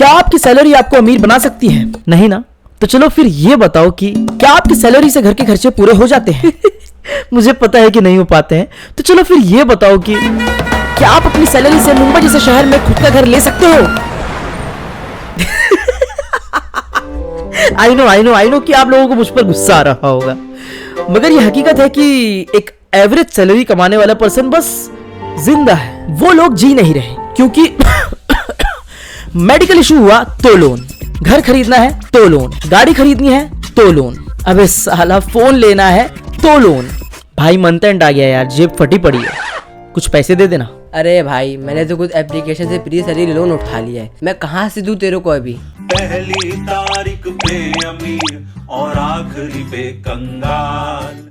क्या आपकी सैलरी आपको अमीर बना सकती है? नहीं ना? तो चलो फिर ये बताओ कि क्या आपकी सैलरी से घर के खर्चे पूरे हो जाते हैं? मुझे पता है कि नहीं हो पाते हैं। तो चलो फिर ये बताओ कि क्या आप अपनी सैलरी से मुंबई जैसे शहर में खुद का घर ले सकते हो? आई नो कि आप लोगों को मुझ पर गुस्सा आ रहा होगा, मगर ये हकीकत है कि एक एवरेज सैलरी कमाने वाला पर्सन बस जिंदा है, वो लोग जी नहीं रहे, क्योंकि मेडिकल इशू हुआ तो लोन, घर खरीदना है तो लोन, गाड़ी खरीदनी है तो लोन, अबे साला फोन लेना है तो लोन। भाई मंथ एंड आ गया यार, जेब फटी पड़ी है, कुछ पैसे दे देना। अरे भाई मैंने तो कुछ एप्लीकेशन से प्री सैलरी लोन उठा लिया है, मैं कहाँ से दूं तेरे को अभी। पहली तारीख पे अमीर और आखिरी पे कंगाल।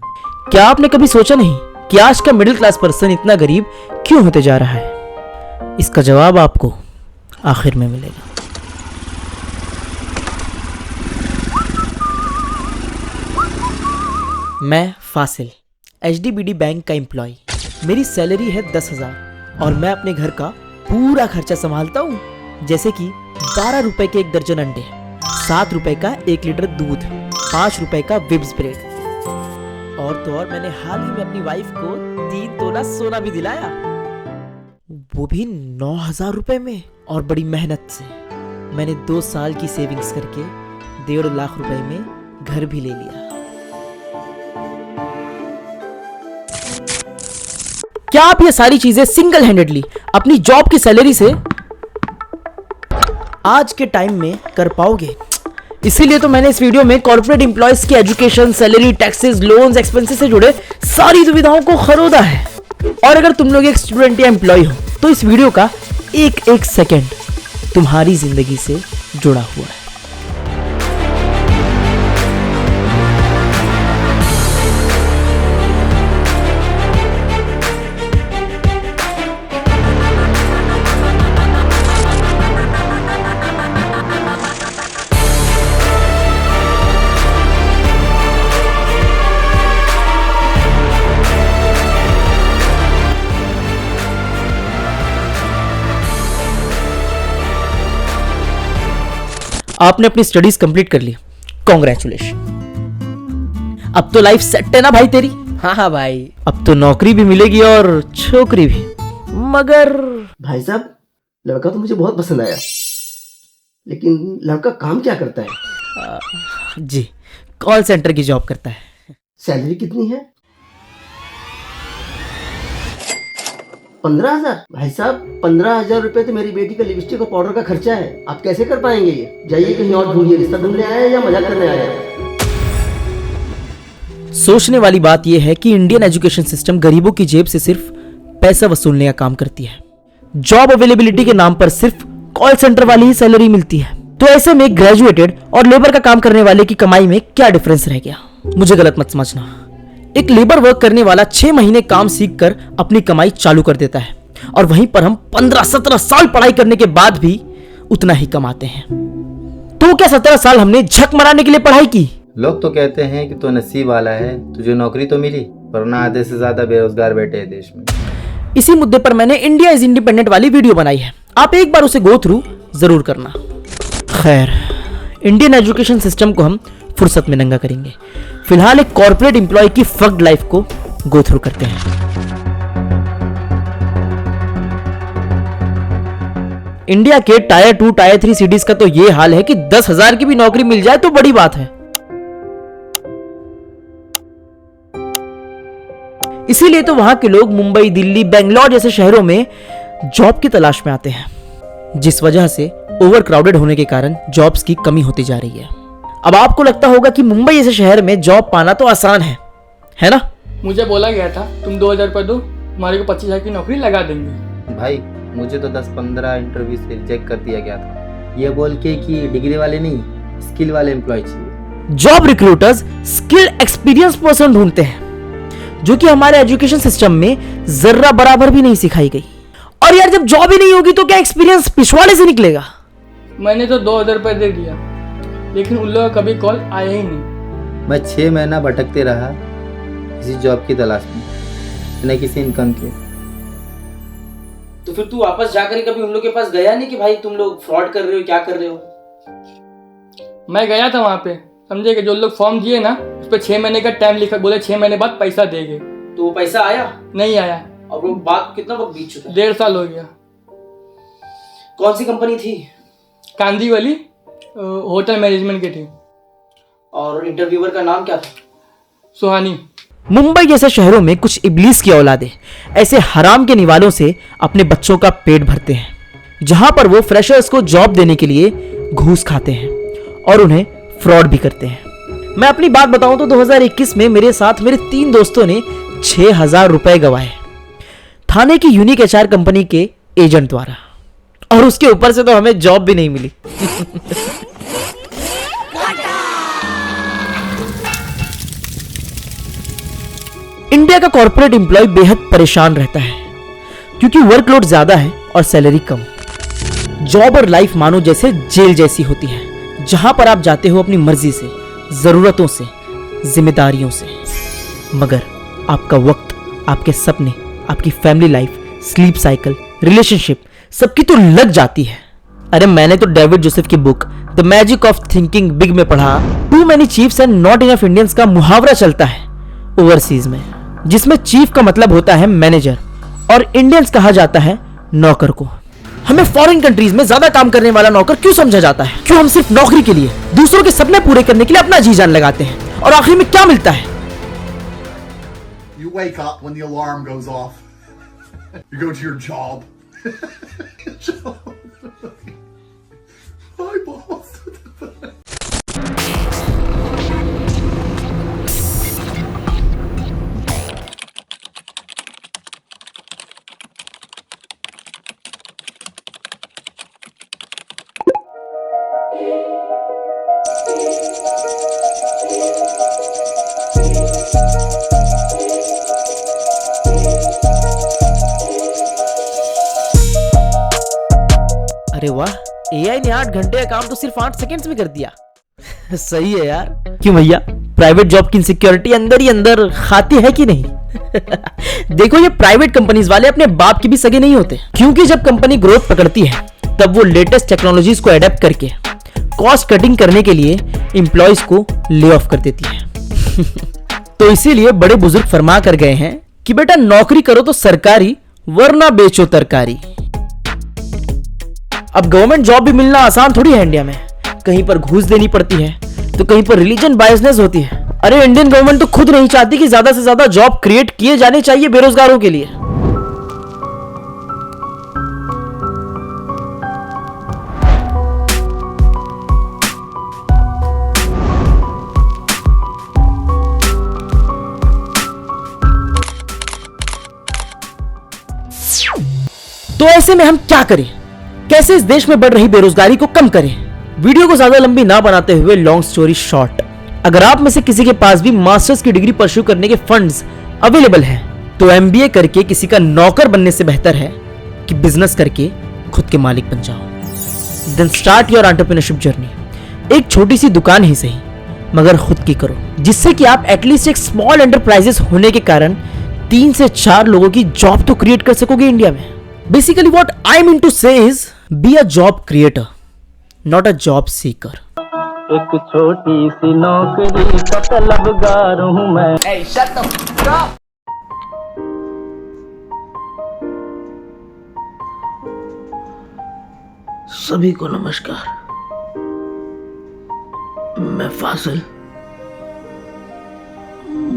क्या आपने कभी सोचा नहीं कि आज का मिडिल क्लास पर्सन इतना गरीब क्यों होते जा रहा है? इसका जवाब आपको आखिर में मिलेगा। मैं फासिल, HDBD बैंक का एम्प्लॉय। मेरी सैलरी है 10,000 और मैं अपने घर का पूरा खर्चा संभालता हूँ, जैसे कि 12 रुपए के 1 दर्जन अंडे, 7 रुपए का 1 लीटर दूध, 5 रुपए का विब्स ब्रेड, और तो और मैंने हाल ही में अपनी वाइफ को 3 तोला सोना भी दिलाया, वो भी 9,000 रुपए में। और बड़ी मेहनत से मैंने 2 साल की सेविंग्स करके 1.5 लाख रुपए में घर भी ले लिया। क्या आप ये सारी चीजें सिंगल हैंडेडली अपनी जॉब की सैलरी से आज के टाइम में कर पाओगे? इसीलिए तो मैंने इस वीडियो में कॉर्पोरेट एम्प्लॉयज की education, salary, taxes, loans, expenses से जुड़े सारी दुविधाओं को खरोदा है। और अगर तुम लोग एक स्टूडेंट या एम्प्लॉय हो तो इस वीडियो का एक सेकंड तुम्हारी जिंदगी से जुड़ा हुआ है। आपने अपनी स्टडीज कंप्लीट कर ली, कॉन्ग्रेचुलेशन। अब तो लाइफ सेट है ना भाई तेरी? हाँ भाई, अब तो नौकरी भी मिलेगी और छोकरी भी, मगर भाई साहब लड़का तो मुझे बहुत पसंद आया, लेकिन लड़का काम क्या करता है? जी कॉल सेंटर की जॉब करता है। सैलरी कितनी है? 15,000? भाई साहब 15,000 रुपए तो मेरी बेटी का लिपस्टिक और पाउडर का खर्चा है, आप कैसे कर पाएंगे ये? जाइए कहीं और ढूंढिए, रिश्ता ढूंढने आया है या मजाक करने आया है? सोचने वाली बात यह है कि इंडियन एजुकेशन सिस्टम गरीबों की जेब से सिर्फ पैसा वसूलने का काम करती है। जॉब अवेलेबिलिटी के नाम पर सिर्फ कॉल सेंटर वाली ही सैलरी मिलती है। तो ऐसे में ग्रेजुएटेड और लेबर का काम करने वाले की कमाई में क्या डिफरेंस रह गया? मुझे गलत मत समझना, एक लेबर वर्क करने वाला 6 महीने काम सीखकर अपनी कमाई चालू कर देता है, और वहीं पर हम 15-17 साल पढ़ाई करने के बाद भी उतना ही कमाते हैं। तो क्या 17 साल हमने झक मराने के लिए पढ़ाई की? लोग तो कहते हैं कि तू नसीब वाला है, तुझे नौकरी तो मिली, वरना आधे से ज्यादा बेरोजगार बैठे हैं देश में। इसी मुद्दे पर मैंने इंडिया इज इंडिपेंडेंट वाली वीडियो बनाई है, आप एक बार उसे गो थ्रू जरूर करना। खैर, इंडियन एजुकेशन सिस्टम को हम फुर्सत में नंगा करेंगे। फिलहाल एक कॉर्पोरेट एम्प्लॉय की फक्ड लाइफ को गो थ्रू करते हैं। इंडिया के टायर 2, टायर 3 सिटीज का तो ये हाल है कि 10,000 की भी नौकरी मिल जाए तो बड़ी बात है। इसीलिए तो वहां के लोग मुंबई, दिल्ली, बेंगलोर जैसे शहरों में जॉब की तलाश में आते हैं, जिस वजह से ओवर क्राउडेड होने के कारण जॉब्स की कमी होती जा रही है। अब आपको लगता होगा कि मुंबई जैसे शहर में जॉब पाना तो आसान है ना? मुझे बोला गया था तुम 2,000 रुपये दो, तुम्हारे को 25,000 की नौकरी लगा देंगे। भाई मुझे तो 10-15 इंटरव्यू से रिजेक्ट कर दिया गया था, ये बोल के कि डिग्री वाले नहीं, स्किल वाले एम्प्लॉय चाहिए। Job recruiters skill experience person ढूंढते हैं, जो कि हमारे एजुकेशन सिस्टम में जर्रा बराबर भी नहीं सिखाई गई। और यार जब जॉब ही नहीं होगी तो क्या एक्सपीरियंस पिछवाड़े से निकलेगा? मैंने तो 2,000 रुपये दे दिया, लेकिन उन लोगों का कभी कॉल आया ही नहीं। मैं 6 महीना भटकते रहा किसी जॉब की तलाश में, न किसी इनकम के। तो फिर तू वापस जाकर कभी उन लोग के पास गया नहीं कि भाई तुम लोग फ्रॉड कर रहे हो, क्या कर रहे हो? मैं गया था वहाँ पे, समझे कि जो लोग फॉर्म दिए ना उस पर 6 महीने का टाइम लिखा, बोले 6 महीने बाद पैसा देंगे। तो वो पैसा आया? नहीं आया। और वो बात कितना वक्त बीत चुका है? 1.5 साल हो गया। कौन सी कंपनी थी? कांदी वाली होटल मैनेजमेंट की थी। और इंटरव्यूअर का नाम क्या था? सुहानी। मुंबई जैसे शहरों में कुछ इब्लीस की औलादें ऐसे हराम के निवालों से अपने बच्चों का पेट भरते हैं, जहां पर वो फ्रेशर्स को जॉब देने के लिए घूस खाते हैं और उन्हें फ्रॉड भी करते हैं। मैं अपनी बात बताऊं तो 2021 में मेरे साथ मेरे 3 दोस्तों ने 6,000 रुपए गंवाए थाने की यूनिक एचआर कंपनी के एजेंट द्वारा, और उसके ऊपर से तो हमें जॉब भी नहीं मिली। इंडिया का कॉर्पोरेट एम्प्लॉय बेहद परेशान रहता है क्योंकि वर्कलोड ज्यादा है और सैलरी कम। जॉब और लाइफ मानो जैसे जेल जैसी होती है, जहां पर आप जाते हो अपनी मर्जी से, जरूरतों से, जिम्मेदारियों से, मगर आपका वक्त, आपके सपने, आपकी family life, sleep cycle, relationship सबकी तो लग जाती है। अरे मैंने तो डेविड जोसेफ की book the magic of thinking big में पढ़ा, too many chiefs and not enough Indians का मुहावरा चलता है ओवरसीज में, जिसमें चीफ का मतलब होता है मैनेजर और इंडियंस कहा जाता है नौकर को। हमें फॉरेन कंट्रीज में ज्यादा काम करने वाला नौकर क्यों समझा जाता है? क्यों हम सिर्फ नौकरी के लिए, दूसरों के सपने पूरे करने के लिए अपना जी जान लगाते हैं, और आखिर में क्या मिलता है? You wake up when the alarm goes off. You go to your job. Hi, boss. अरे वाह, एआई ने 8 घंटे का काम तो सिर्फ 8 सेकंड्स में कर दिया। सही है यार। क्यों भैया, प्राइवेट जॉब की इनसिक्योरिटी अंदर ही अंदर खाती है कि नहीं? देखो, ये प्राइवेट कंपनीज वाले अपने बाप के भी सगे नहीं होते, क्योंकि जब कंपनी ग्रोथ पकड़ती है तब वो लेटेस्ट टेक्नोलॉजीज को एडेप्ट करके कॉस्ट कटिंग करने के लिए एम्प्लॉयज को ले ऑफ कर देती है। तो इसीलिए बड़े बुजुर्ग फरमा कर गए हैं कि बेटा नौकरी करो तो सरकारी, वरना बेचो तरकारी। अब गवर्नमेंट जॉब भी मिलना आसान थोड़ी है इंडिया में, कहीं पर घूस देनी पड़ती है तो कहीं पर रिलीजन बायसनेस होती है। अरे इंडियन गवर्नमेंट तो खुद नहीं चाहती कि ज्यादा से ज्यादा जॉब क्रिएट किए जाने चाहिए बेरोजगारों के लिए। तो ऐसे में हम क्या करें? कैसे इस देश में बढ़ रही बेरोजगारी को कम करें? वीडियो को ज्यादा लंबी ना बनाते हुए लॉन्ग स्टोरी शॉर्ट, अगर आप में से किसी के पास भी मास्टर्स की डिग्री परस्यू करने के फंड्स अवेलेबल हैं, तो एमबीए करके किसी का नौकर बनने से बेहतर है कि बिजनेस करके खुद के मालिक बन जाओ। Then start your entrepreneurship journey. एक छोटी सी दुकान ही सही, मगर खुद की करो, जिससे कि आप एटलीस्ट एक स्मॉल एंटरप्राइजेस होने के कारण 3 से 4 लोगों की जॉब तो क्रिएट कर सकोगे इंडिया में। Basically what I mean to say is be a job creator, not a job seeker. एक छोटी सी नौकरी का तलबगार हूँ मैं। Hey, shut the up. सभी को नमस्कार, मैं फासिल।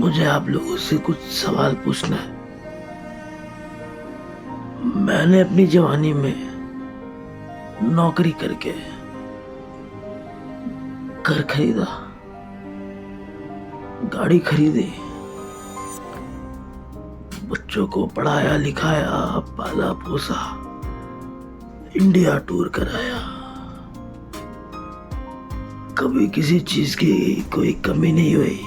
मुझे आप लोगों से कुछ सवाल पूछना है। मैंने अपनी जवानी में नौकरी करके घर खरीदा, गाड़ी खरीदी, बच्चों को पढ़ाया लिखाया, पाला पोसा, इंडिया टूर कराया। कभी किसी चीज की कोई कमी नहीं हुई।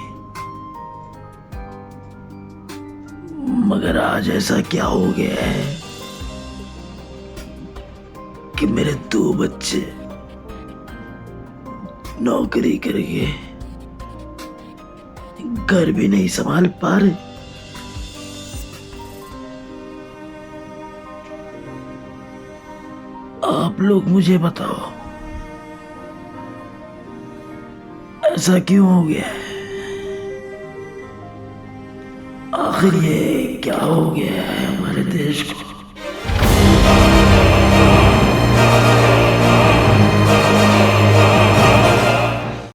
मगर आज ऐसा क्या हो गया है कि मेरे 2 बच्चे नौकरी करके घर भी नहीं संभाल पा रहे। लोग मुझे बताओ, ऐसा क्यों हो गया है? आखिर ये क्या हो गया है हमारे देश को?